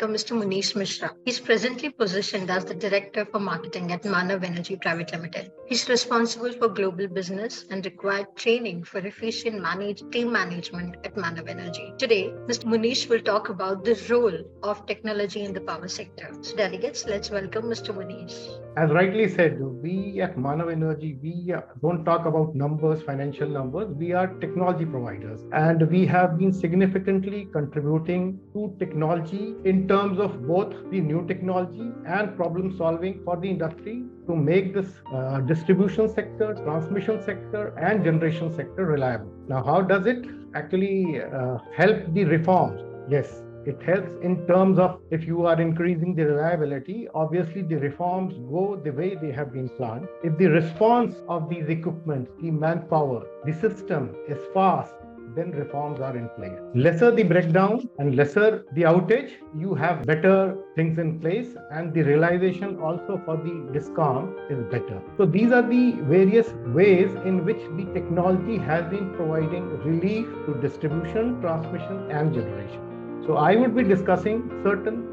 welcome Mr. Munish Mishra. He's presently positioned as the Director for Marketing at Manav Energy Pvt. Limited. He's responsible for global business and required training for efficient team management at Manav Energy. Today, Mr. Munish will talk about the role of technology in the power sector. So delegates, let's welcome Mr. Munish. As rightly said, we at Manav Energy, we don't talk about numbers, financial numbers. We are technology providers, and we have been significantly contributing to technology in terms of both the new technology and problem solving for the industry to make this distribution sector, transmission sector, and generation sector reliable. Now, how does it actually help the reforms? Yes. It helps in terms of if you are increasing the reliability, obviously the reforms go the way they have been planned. If the response of these equipments, the manpower, the system is fast, then reforms are in place. Lesser the breakdown and lesser the outage, you have better things in place, and the realization also for the DISCOM is better. So these are the various ways in which the technology has been providing relief to distribution, transmission, and generation. So I would be discussing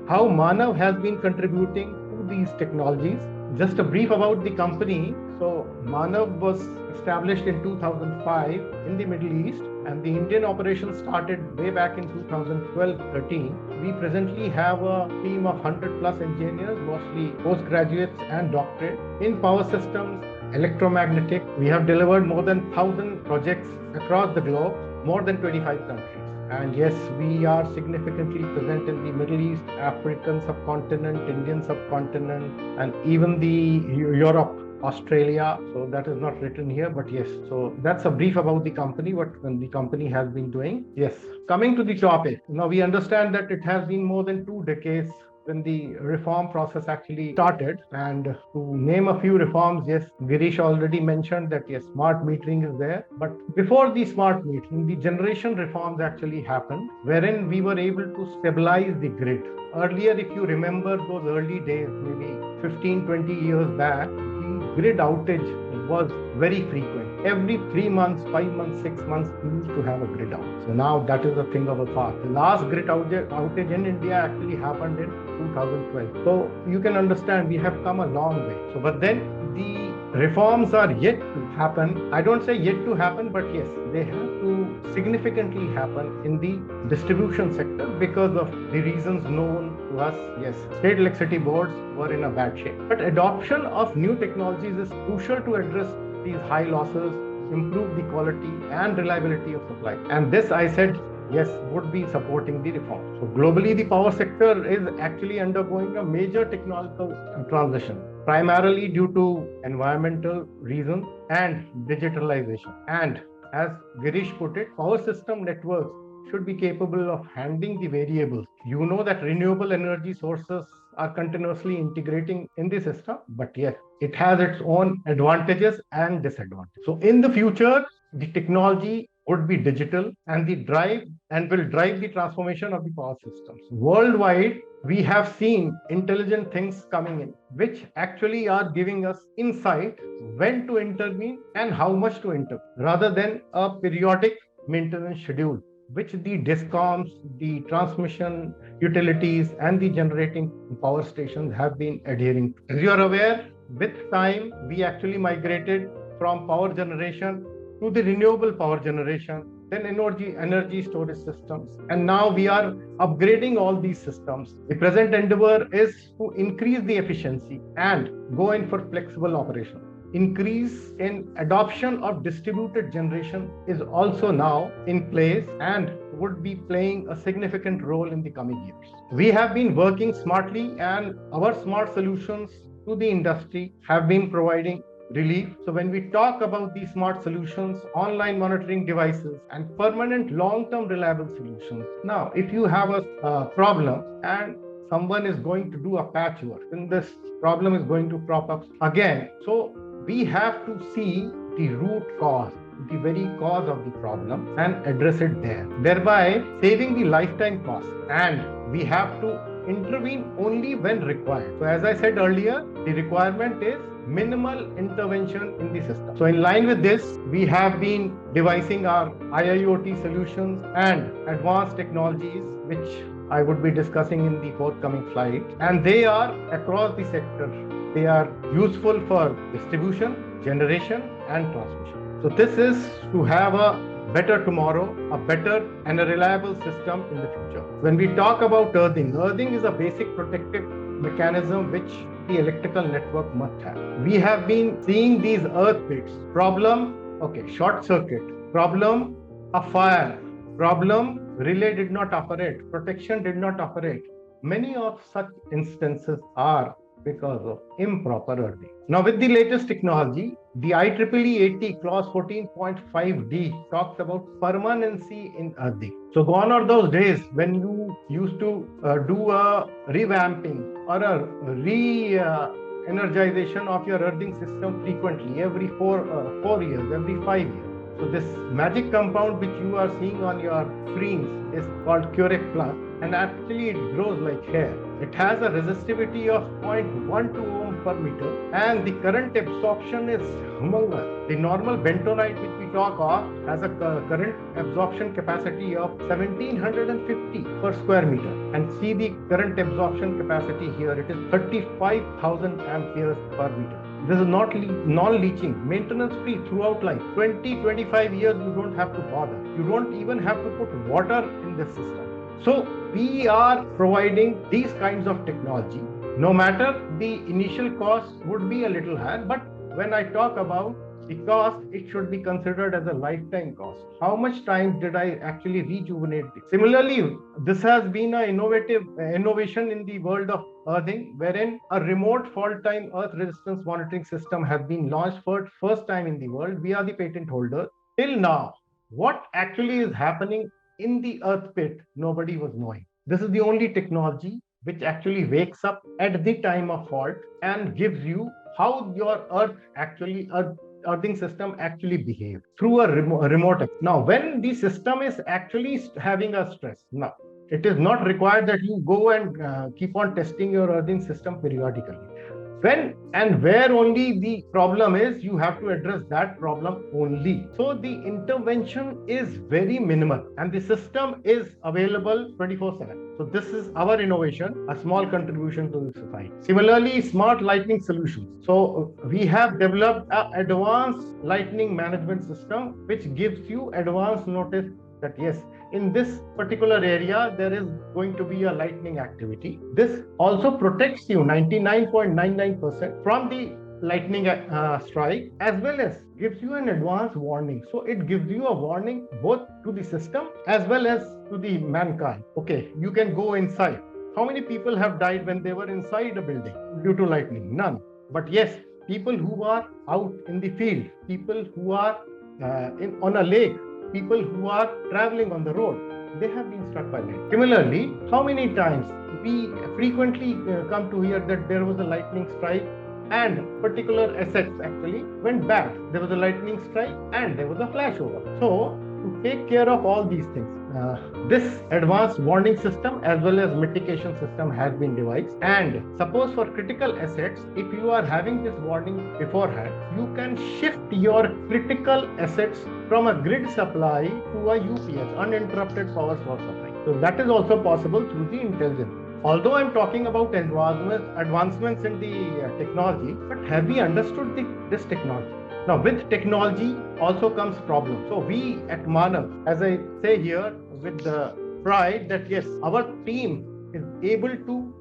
how Manav has been contributing to these technologies. Just a brief about the company. So Manav was established in 2005 in the Middle East, and the Indian operation started way back in 2012-13. We presently have a team of 100 plus engineers, mostly postgraduates and doctorate in power systems, electromagnetic. We have delivered more than 1,000 projects across the globe, more than 25 countries. And yes, we are significantly present in the Middle East, African subcontinent, Indian subcontinent, and even the Europe, Australia. So that is not written here, but yes. So that's a brief about the company, what the company has been doing. Yes. Coming to the topic. Now we understand that it has been more than 2 decades when the reform process actually started. And to name a few reforms, yes, Girish already mentioned that yes, smart metering is there. But before the smart metering, the generation reforms actually happened, wherein we were able to stabilize the grid. Earlier, if you remember those early days, maybe 15, 20 years back, the grid outage was very frequent. Every 3 months, 5 months, 6 months, we used to have a grid outage. So now that is a thing of the past. The last grid outage in India actually happened in 2012. So you can understand we have come a long way. So, but then the reforms are yet to happen. I don't say yet to happen, but yes, they have to significantly happen in the distribution sector because of the reasons known to us. Yes, state electricity boards were in a bad shape. But adoption of new technologies is crucial to address these high losses, improve the quality and reliability of supply. And this, I said, yes, would be supporting the reform. So globally, the power sector is actually undergoing a major technological transition, primarily due to environmental reasons and digitalization. And as Girish put it, power system networks should be capable of handling the variables. You know that renewable energy sources are continuously integrating in the system, but yes, it has its own advantages and disadvantages. So in the future, the technology would be digital and will drive the transformation of the power systems. Worldwide, we have seen intelligent things coming in, which actually are giving us insight when to intervene and how much to intervene, rather than a periodic maintenance schedule, which the DISCOMs, the transmission utilities, and the generating power stations have been adhering to. As you are aware, with time, we actually migrated from power generation to the renewable power generation, then energy storage systems. And now we are upgrading all these systems. The present endeavor is to increase the efficiency and go in for flexible operation. Increase in adoption of distributed generation is also now in place and would be playing a significant role in the coming years. We have been working smartly, and our smart solutions to the industry have been providing relief. So when we talk about these smart solutions, online monitoring devices, and permanent long-term reliable solutions. Now, if you have a problem and someone is going to do a patchwork, then this problem is going to crop up again. So we have to see the root cause, the very cause of the problem, and address it there, thereby saving the lifetime cost. And we have to intervene only when required. So as I said earlier, the requirement is minimal intervention in the system. So in line with this, we have been devising our IIoT solutions and advanced technologies which I would be discussing in the forthcoming slide. And they are across the sector. They are useful for distribution, generation, and transmission. So this is to have a better tomorrow, a better and a reliable system in the future. When we talk about earthing is a basic protective mechanism which the electrical network must have. We have been seeing these earth pits. Problem, okay, short circuit. Problem, a fire. Problem, relay did not operate. Protection did not operate. Many of such instances are because of improper earthing. Now, with the latest technology, the IEEE 80 clause 14.5D talks about permanency in earthing. So gone are those days when you used to do a revamping or a energization of your earthing system frequently, every 4 years, every 5 years. So this magic compound which you are seeing on your screens is called Curec Plus, and actually it grows like hair. It has a resistivity of 0.12 ohm per meter, and the current absorption is humongous. The normal bentonite which we talk of has a current absorption capacity of 1750 per square meter, and see the current absorption capacity here, it is 35,000 amperes per meter. This is not non-leaching, maintenance free throughout life. 20-25 years you don't have to bother. You don't even have to put water in this system. So we are providing these kinds of technology. No matter the initial cost would be a little higher, but when I talk about the cost, it should be considered as a lifetime cost. How much time did I actually rejuvenate this? Similarly, this has been an innovation in the world of earthing, wherein a remote fault time earth resistance monitoring system has been launched for first time in the world. We are the patent holder. Till now, what actually is happening in the earth pit, nobody was knowing. This is the only technology which actually wakes up at the time of fault and gives you how your earthing system actually behaves through a remote. Now, when the system is actually having a stress, now it is not required that you go and keep on testing your earthing system periodically. When and where only the problem is, you have to address that problem only. So the intervention is very minimal and the system is available 24/7. So this is our innovation, a small contribution to the society. Similarly, smart lighting solutions. So we have developed an advanced lighting management system which gives you advance notice that yes, in this particular area, there is going to be a lightning activity. This also protects you 99.99% from the lightning strike, as well as gives you an advance warning. So it gives you a warning both to the system as well as to the mankind. Okay, you can go inside. How many people have died when they were inside a building due to lightning? None. But yes, people who are out in the field, people who are on a lake, people who are traveling on the road, they have been struck by lightning. Similarly, how many times we frequently come to hear that there was a lightning strike and particular assets actually went bad. There was a lightning strike and there was a flashover. So to take care of all these things, this advanced warning system as well as mitigation system has been devised. And suppose for critical assets, if you are having this warning beforehand, you can shift your critical assets from a grid supply to a UPS, uninterrupted power source supply. So that is also possible through the intelligence. Although I'm talking about advancements in the technology, but have we understood this technology? Now, with technology also comes problems. So we at Manav, as I say here with the pride that yes, our team is able to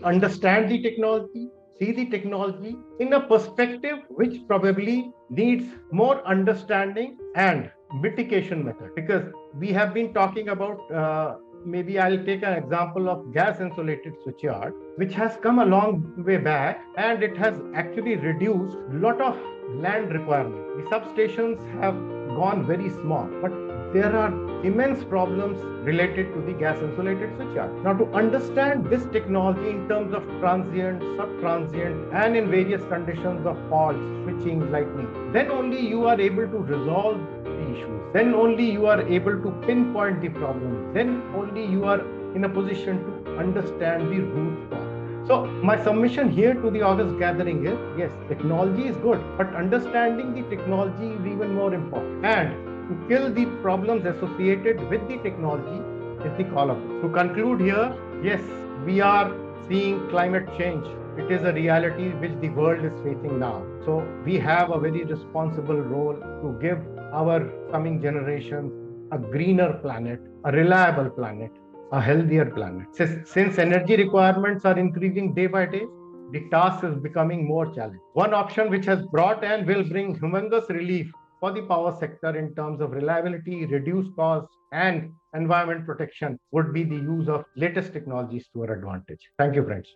understand the technology, see the technology in a perspective which probably needs more understanding and mitigation method. Because we have been talking about maybe I'll take an example of gas insulated switchyard, which has come a long way back and it has actually reduced a lot of land requirement. The substations have gone very small, but there are immense problems related to the gas insulated switchyard. Now, to understand this technology in terms of transient, sub-transient, and in various conditions of faults, switching, lightning, then only you are able to resolve the issues. Then only you are able to pinpoint the problem. Then only you are in a position to understand the root cause. So my submission here to the August gathering is, yes, technology is good, but understanding the technology is even more important. And to kill the problems associated with the technology, is the call of it. To conclude here, yes, we are seeing climate change. It is a reality which the world is facing now. So we have a very responsible role to give our coming generations a greener planet, a reliable planet, a healthier planet. Since energy requirements are increasing day by day, the task is becoming more challenging. One option which has brought and will bring humongous relief for the power sector in terms of reliability, reduced costs, and environment protection would be the use of latest technologies to our advantage. Thank you, friends.